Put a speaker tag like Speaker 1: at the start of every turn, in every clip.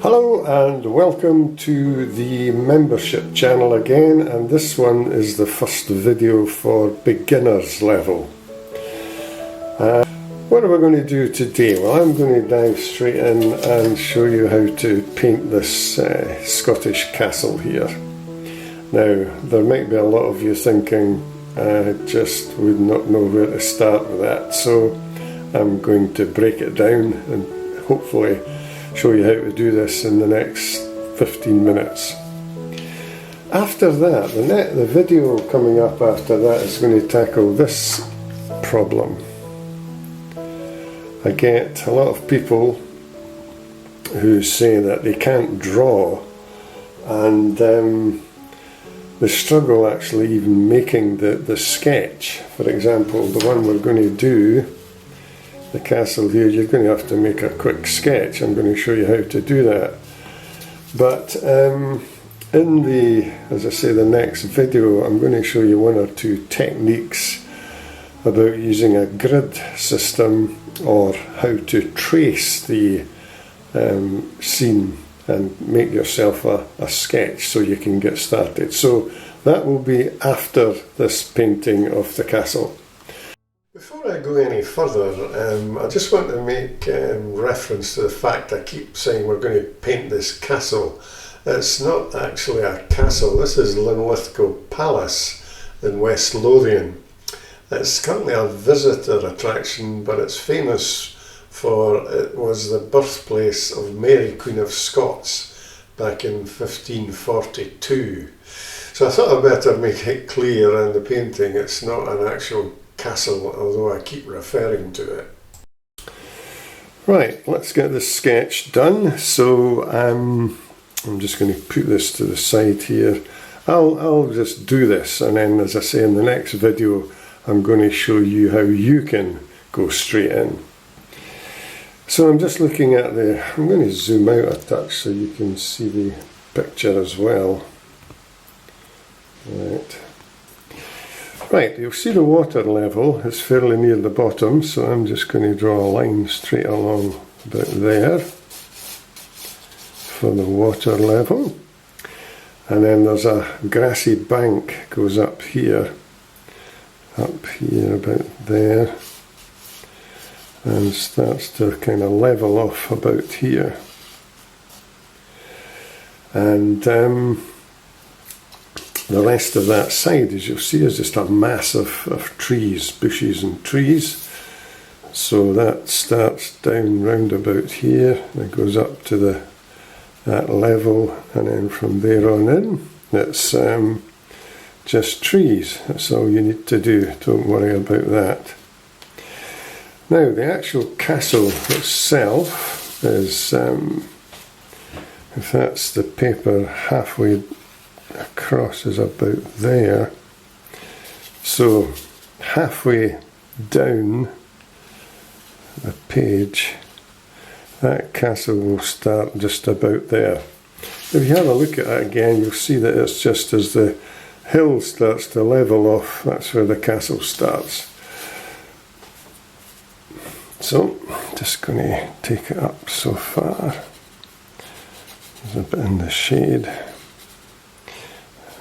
Speaker 1: Hello and welcome to the membership channel again, and this one is the first video for beginners level. What are we going to do today? Well, I'm going to dive straight in and show you how to paint this Scottish castle here. Now, there might be a lot of you thinking I just would not know where to start with that, so I'm going to break it down and hopefully show you how to do this in the next 15 minutes. After that, the video coming up after that is going to tackle this problem. I get a lot of people who say that they can't draw, and they struggle actually even making the sketch. For example, the one we're going to do, the castle here, you're going to have to make a quick sketch. I'm going to show you how to do that. But in the, as I say, the next video, I'm going to show you one or two techniques about using a grid system or how to trace the scene and make yourself a sketch so you can get started. So that will be after this painting of the castle. Before I go any further, I just want to make reference to the fact I keep saying we're going to paint this castle. It's not actually a castle. This is Linlithgow Palace in West Lothian. It's currently a visitor attraction, but it's famous for it was the birthplace of Mary, Queen of Scots, back in 1542. So I thought I'd better make it clear in the painting it's not an actual castle, although I keep referring to it. Right, let's get this sketch done. So I'm just going to put this to the side here. I'll just do this, and then, as I say, in the next video I'm going to show you how you can go straight in. So I'm just looking at I'm going to zoom out a touch so you can see the picture as well. Right, you'll see the water level is fairly near the bottom, so I'm just going to draw a line straight along about there for the water level. And then there's a grassy bank goes up here about there, and starts to kind of level off about here. And the rest of that side, as you'll see, is just a mass of trees, bushes and trees. So that starts down round about here, and it goes up to that level, and then from there on in, it's just trees. That's all you need to do, don't worry about that. Now, the actual castle itself is, if that's the paper halfway across, is about there. So halfway down the page, that castle will start just about there. If you have a look at it again, you'll see that it's just as the hill starts to level off, that's where the castle starts. So just going to take it up so far. There's a bit in the shade.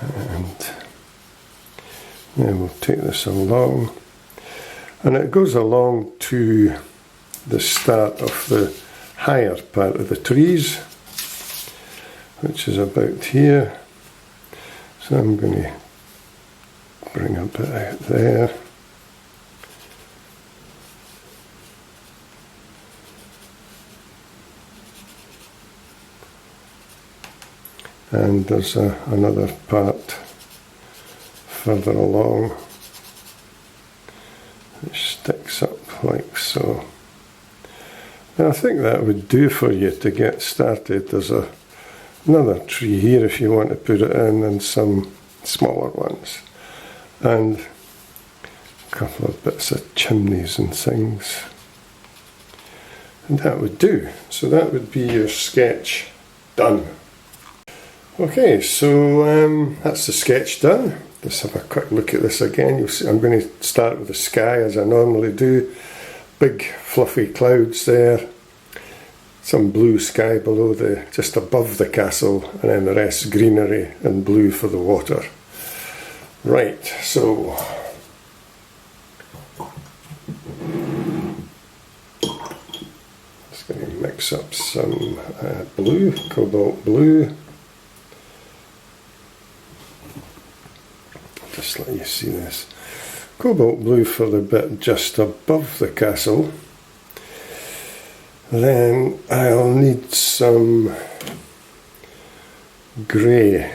Speaker 1: And then we'll take this along, and it goes along to the start of the higher part of the trees, which is about here. So I'm going to bring a bit out there. And there's another part further along which sticks up like so. Now I think that would do for you to get started. There's another tree here if you want to put it in, and some smaller ones, and a couple of bits of chimneys and things, and that would do. So that would be your sketch done. Okay, so that's the sketch done. Let's have a quick look at this again. You'll see I'm going to start with the sky as I normally do. Big fluffy clouds there. some blue sky below just above the castle, and then the rest greenery and blue for the water. Right, so just going to mix up some blue, cobalt blue. Just let you see this. Cobalt blue for the bit just above the castle. Then I'll need some grey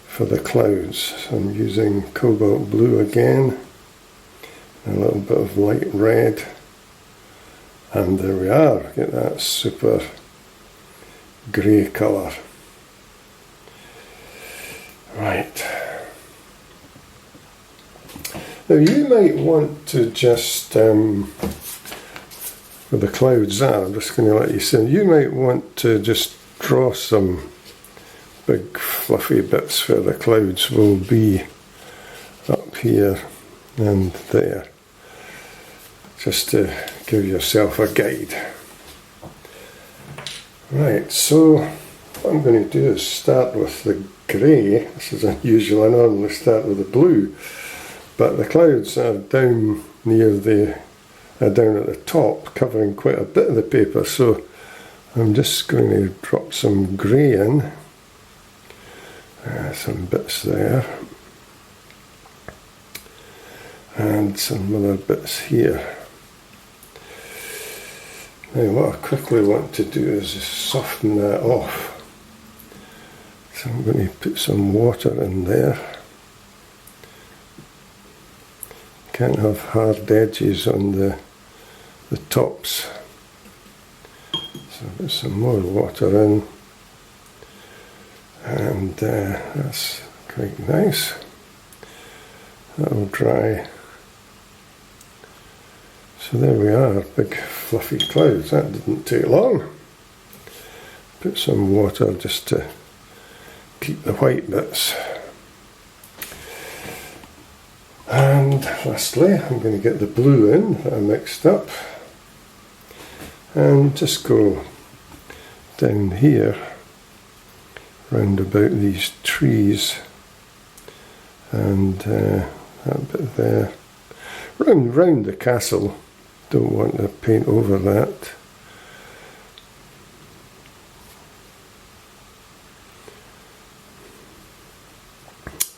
Speaker 1: for the clouds. So I'm using cobalt blue again, a little bit of light red, and there we are. Get that super grey colour. Right. Now you might want to just where the clouds are, I'm just going to let you see, you might want to just draw some big fluffy bits where the clouds will be up here and there, just to give yourself a guide. Right, so what I'm going to do is start with the grey. This is unusual, I normally start with the blue, but the clouds are down near down at the top, covering quite a bit of the paper, so I'm just going to drop some grey in, some bits there, and some other bits here. Now what I quickly want to do is just soften that off, so I'm going to put some water in there. Can't have hard edges on the tops, so put some more water in, and that's quite nice. That'll dry. So there we are, big fluffy clouds. That didn't take long. Put some water just to keep the white bits. And lastly, I'm going to get the blue in that I mixed up, and just go down here round about these trees, and that bit there, round the castle. Don't want to paint over that.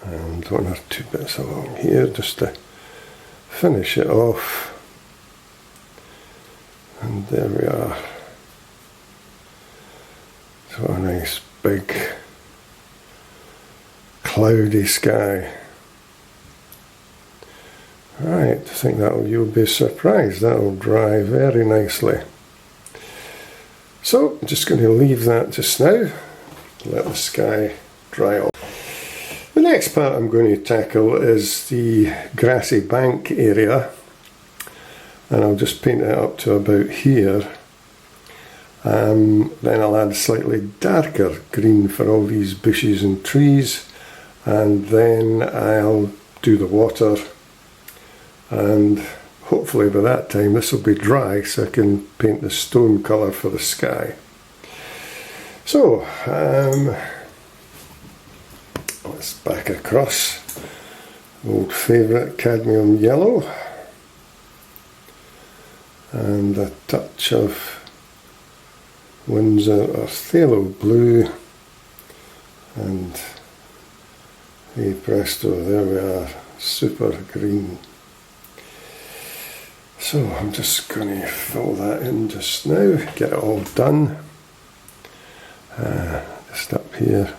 Speaker 1: And one or two bits along here just to finish it off. And there we are. So a nice big cloudy sky. Right, I think you'll be surprised, that'll dry very nicely. So I'm just going to leave that just now, let the sky dry off. The next part I'm going to tackle is the grassy bank area, and I'll just paint it up to about here. Then I'll add slightly darker green for all these bushes and trees, and then I'll do the water, and hopefully by that time this will be dry so I can paint the stone colour for the sky. So let's back across. Old favourite cadmium yellow, and a touch of Winsor or phthalo blue, and hey presto, there we are, super green. So I'm just going to fill that in just now, get it all done. Just up here.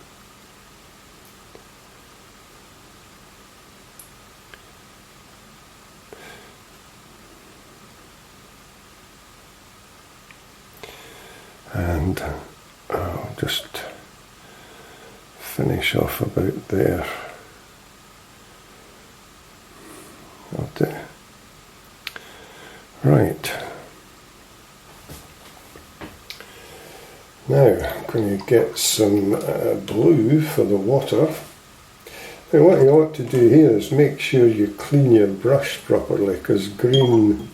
Speaker 1: And I'll just finish off about there. I'll do. Right. Now I'm going to get some blue for the water. Now what you ought to do here is make sure you clean your brush properly, because green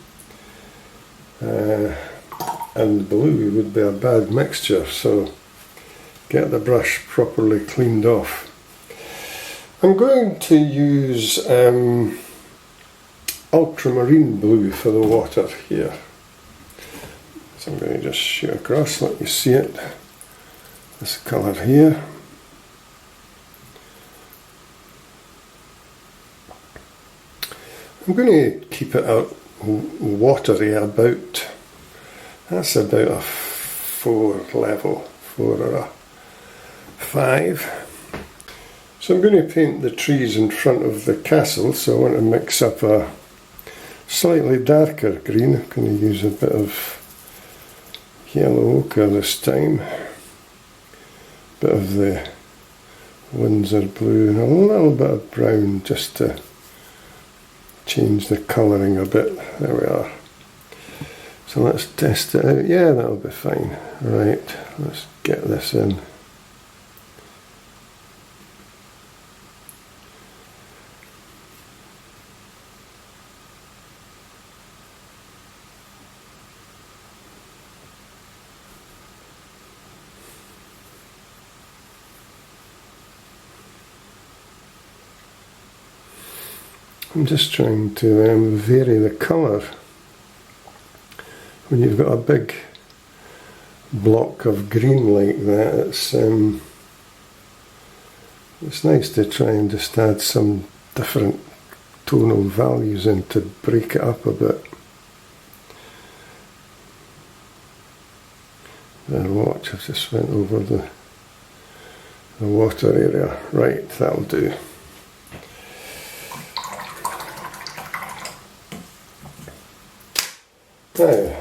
Speaker 1: and blue would be a bad mixture, so get the brush properly cleaned off. I'm going to use ultramarine blue for the water here. So I'm going to just shoot across, let you see it. This colour here. I'm going to keep it out watery about, that's about a 4 level, 4 or a 5. So I'm going to paint the trees in front of the castle, so I want to mix up a slightly darker green. I'm going to use a bit of yellow ochre this time, bit of the Windsor blue and a little bit of brown just to change the colouring a bit. There we are. So let's test it out. Yeah, that'll be fine. Right, let's get this in. I'm just trying to vary the colour. When you've got a big block of green like that, it's nice to try and just add some different tonal values in to break it up a bit. There, watch, I've just went over the water area. Right, that'll do. Now,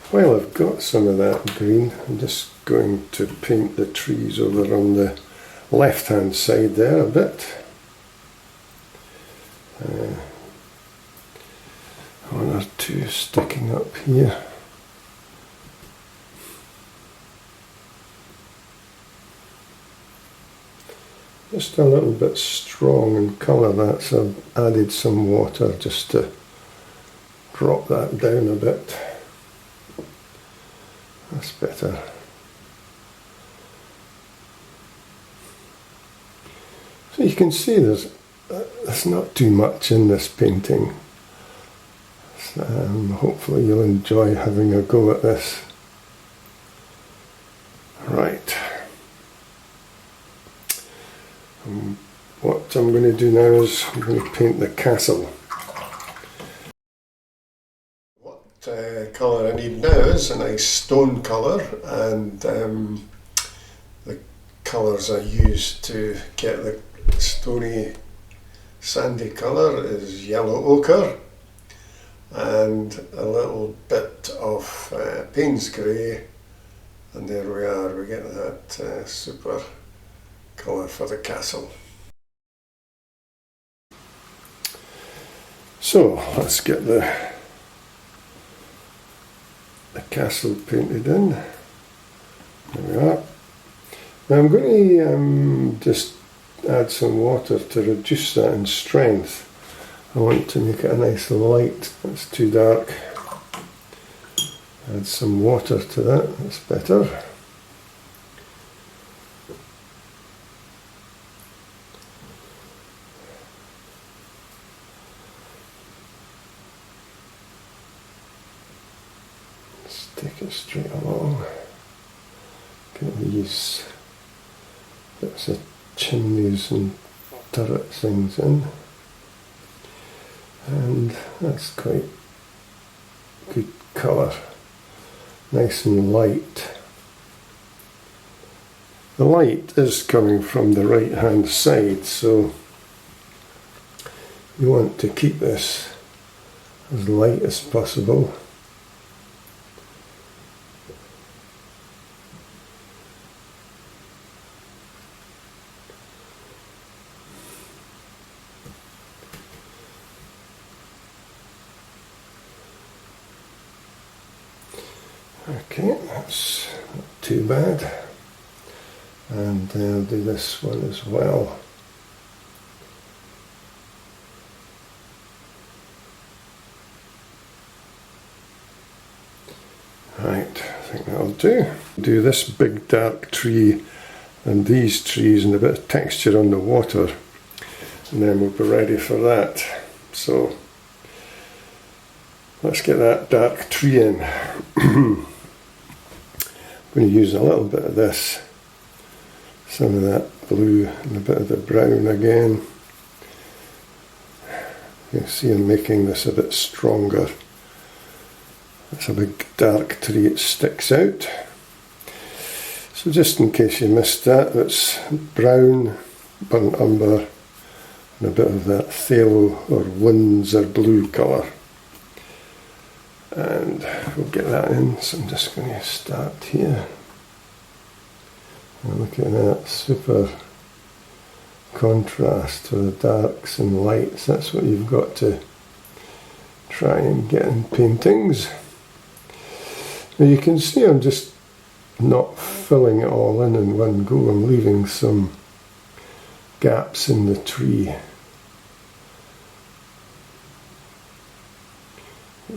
Speaker 1: while I've got some of that green, I'm just going to paint the trees over on the left hand side there a bit. One or two sticking up here. Just a little bit strong in colour, that, so I've added some water just to drop that down a bit. That's better. So you can see there's not too much in this painting. So, hopefully you'll enjoy having a go at this. Right. What I'm going to do now is I'm going to paint the castle. Colour I need now is a nice stone colour, and the colours I use to get the stony sandy colour is yellow ochre and a little bit of Payne's grey, and there we are, we get that super colour for the castle. So let's get the castle painted in. There we are. Now I'm going to just add some water to reduce that in strength. I want to make it a nice light. It's too dark. Add some water to that, that's better. Take it straight along. Get these bits of chimneys and turret things in, and that's quite good colour, nice and light. The light is coming from the right hand side, so you want to keep this as light as possible. Okay, that's not too bad, and I'll do this one as well. do. Do this big dark tree and these trees and a bit of texture on the water, and then we'll be ready for that. So let's get that dark tree in. I'm going to use a little bit of this, some of that blue and a bit of the brown again. You can see I'm making this a bit stronger. It's a big dark tree, it sticks out. So just in case you missed that, it's brown, burnt umber, and a bit of that phthalo or Windsor blue colour. And we'll get that in, so I'm just going to start here. And look at that, super contrast to the darks and lights. That's what you've got to try and get in paintings. Now you can see I'm just not filling it all in one go. I'm leaving some gaps in the tree.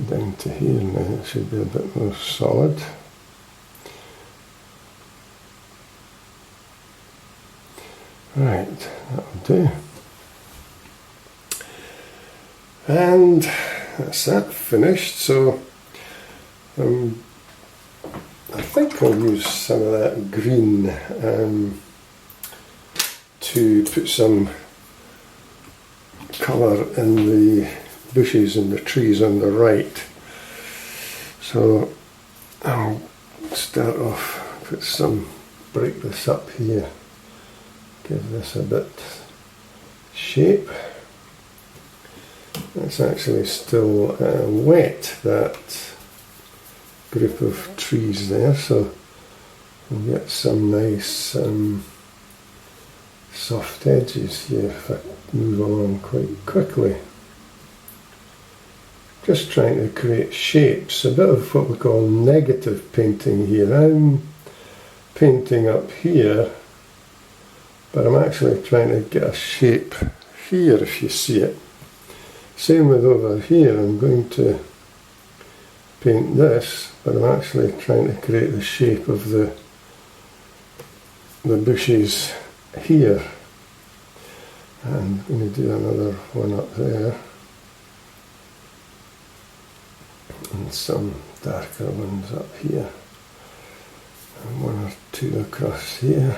Speaker 1: Down to here now, it should be a bit more solid. Right, that'll do. And that's that finished. So I think I'll use some of that green to put some colour in the bushes and the trees on the right. So I'll start off, break this up here, give this a bit shape. It's actually still wet, that group of trees there, so we'll get some nice soft edges here if I move along quite quickly. Just trying to create shapes, a bit of what we call negative painting here. I'm painting up here, but I'm actually trying to get a shape here, if you see it. Same with over here, I'm going to paint this, but I'm actually trying to create the shape of the bushes here. And I'm going to do another one up there. And some darker ones up here. And one or two across here.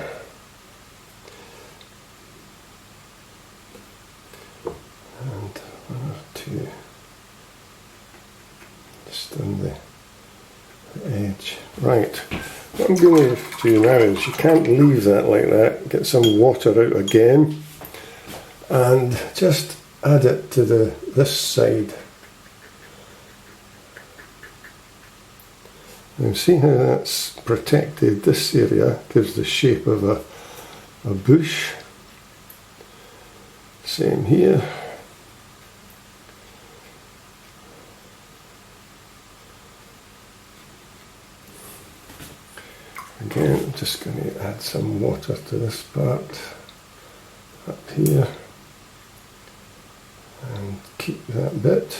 Speaker 1: And one or two just on the edge. Right, what I'm going to do now is, you can't leave that like that. Get some water out again and just add it to this side. Now see how that's protected? This area gives the shape of a bush. Same here. Again, I'm just going to add some water to this part up here and keep that bit.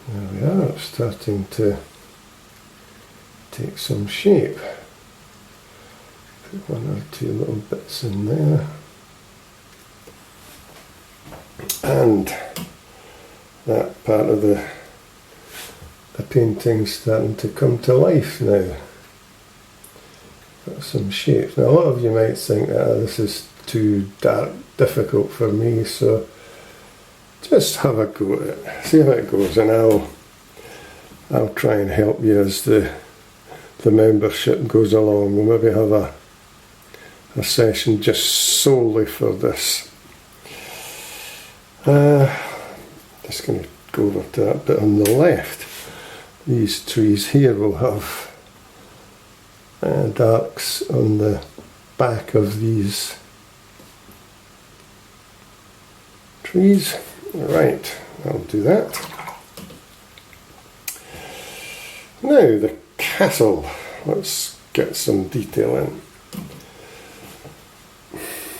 Speaker 1: There we are, it's starting to take some shape. Put one or two little bits in there. And that part of the painting's starting to come to life now. Got some shapes. Now a lot of you might think this is too dark, difficult for me, so just have a go at it, see how it goes, and I'll try and help you as the membership goes along. We'll maybe have a session just solely for this. Just going to go over to that bit on the left. These trees here will have darks on the back of these trees. Right, I'll do that. Now the castle, let's get some detail in.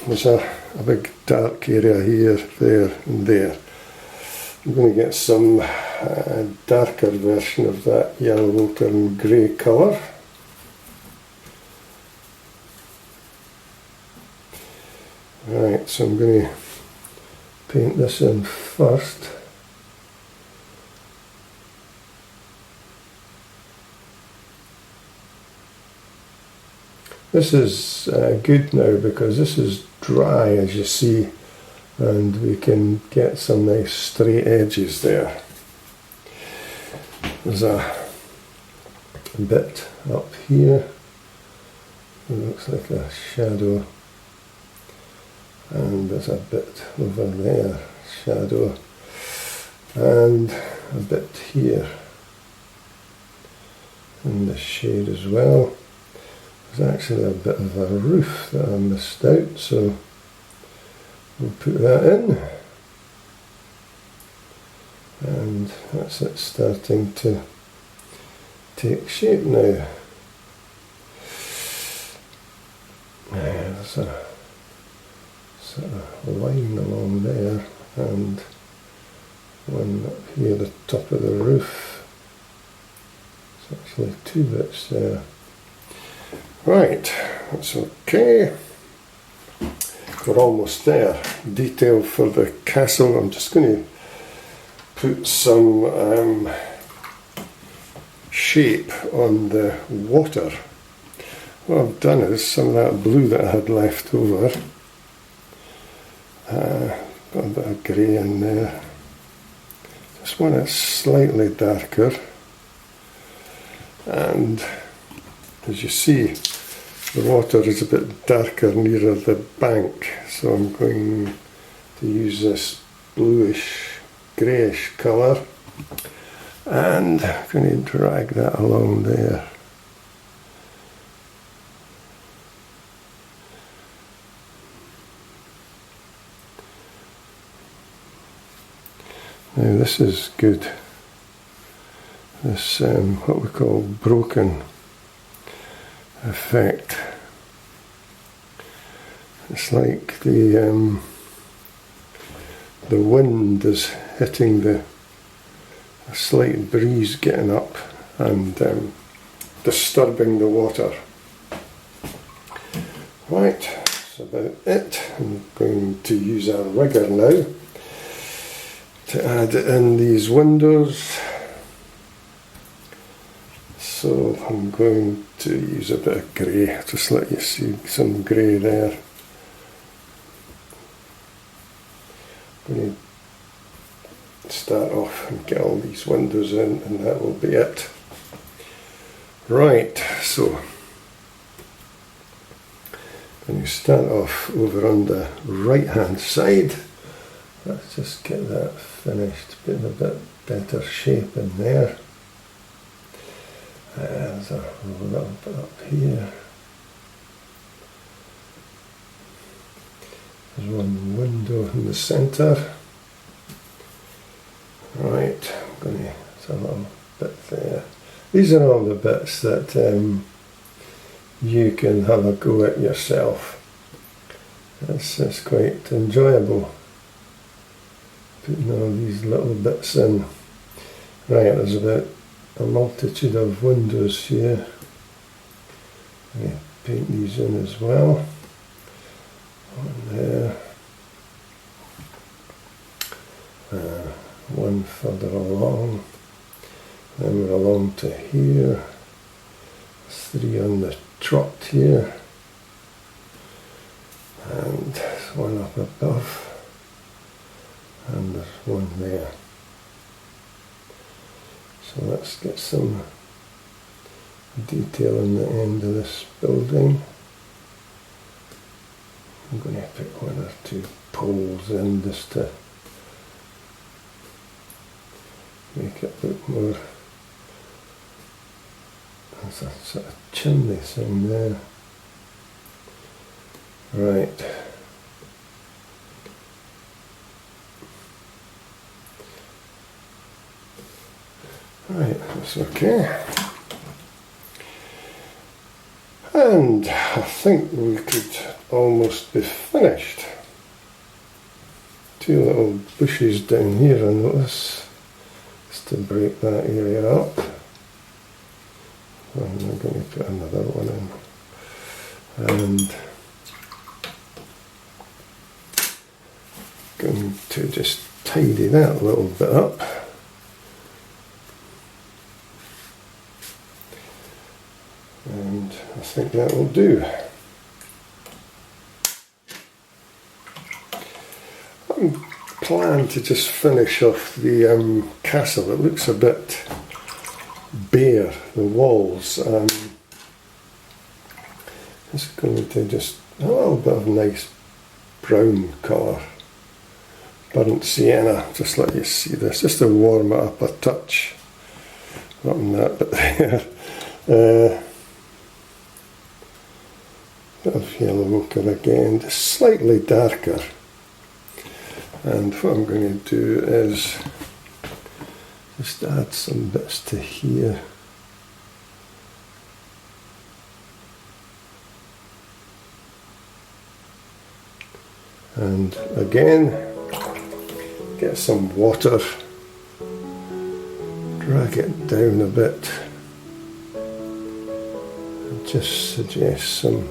Speaker 1: There's a big dark area here, there and there. I'm going to get some darker version of that yellow and grey colour. Right, so I'm going to paint this in first. This is good now because this is dry, as you see, and we can get some nice straight edges there. There's a bit up here, it looks like a shadow, and there's a bit over there, shadow, and a bit here in the shade as well. There's actually a bit of a roof that I missed out, so we'll put that in, and that's it starting to take shape now. There's a sort of line along there and one up here at the top of the roof. It's actually two bits there. Right, that's okay. We're almost there. Detail for the castle. I'm just going to put some shape on the water. What I've done is some of that blue that I had left over, got a bit of grey in there. Just want it slightly darker, and as you see, the water is a bit darker nearer the bank, so I'm going to use this bluish greyish colour, and I'm going to drag that along there. Now this is good. This what we call broken effect. It's like the wind is hitting a slight breeze getting up and disturbing the water. Right, that's about it. I'm going to use our rigger now to add in these windows. So I'm going to use a bit of grey, just let you see some grey there. I'm going to start off and get all these windows in, and that will be it. Right, so I'm going to start off over on the right hand side. Let's just get that finished, putting a bit better shape in there. There's a little bit up here. There's one window in the centre. Right, I'm going to, there's a little bit there. These are all the bits that you can have a go at yourself. It's quite enjoyable, putting all these little bits in. Right, there's about a multitude of windows here. I'm going to paint these in as well. One there. One further along. Then we're along to here. There's three on the trot here. And there's one up above. And there's one there. So let's get some detail in the end of this building. I'm going to put one or two poles in just to make it look more. There's a sort of chimney thing there. Right. Right, that's okay. And I think we could almost be finished. two little bushes down here, I notice, just to break that area up. And I'm going to put another one in. And going to just tidy that a little bit up. And I think that will do. I plan to just finish off the castle. It looks a bit bare, the walls. It's going to just a little bit of nice brown colour. Burnt sienna, just let you see this, just to warm it up a touch. Not in that bit there. Bit of yellow ochre again, just slightly darker. And what I'm going to do is just add some bits to here. And again, get some water, drag it down a bit, and just suggest some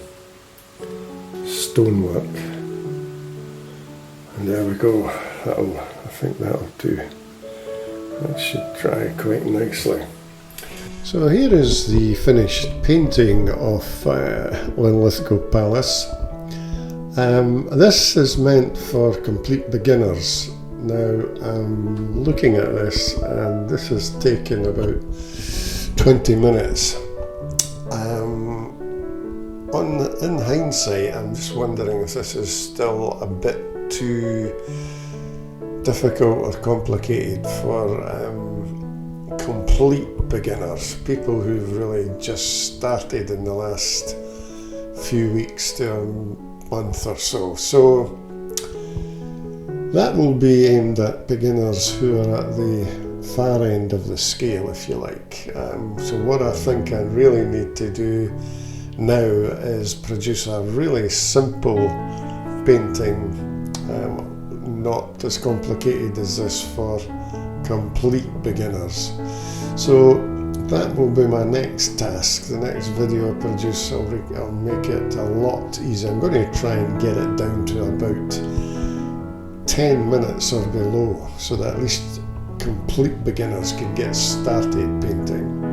Speaker 1: stonework. And there we go. I think that'll do. That should dry quite nicely. So here is the finished painting of Linlithgow Palace. This is meant for complete beginners. Now I'm looking at this, and this has taken about 20 minutes. In hindsight, I'm just wondering if this is still a bit too difficult or complicated for complete beginners, people who've really just started in the last few weeks to a month or so. So that will be aimed at beginners who are at the far end of the scale, if you like. So what I think I really need to do now is produce a really simple painting, not as complicated as this, for complete beginners. So that will be my next task. The next video I produce, I'll make it a lot easier. I'm going to try and get it down to about 10 minutes or below, so that at least complete beginners can get started painting.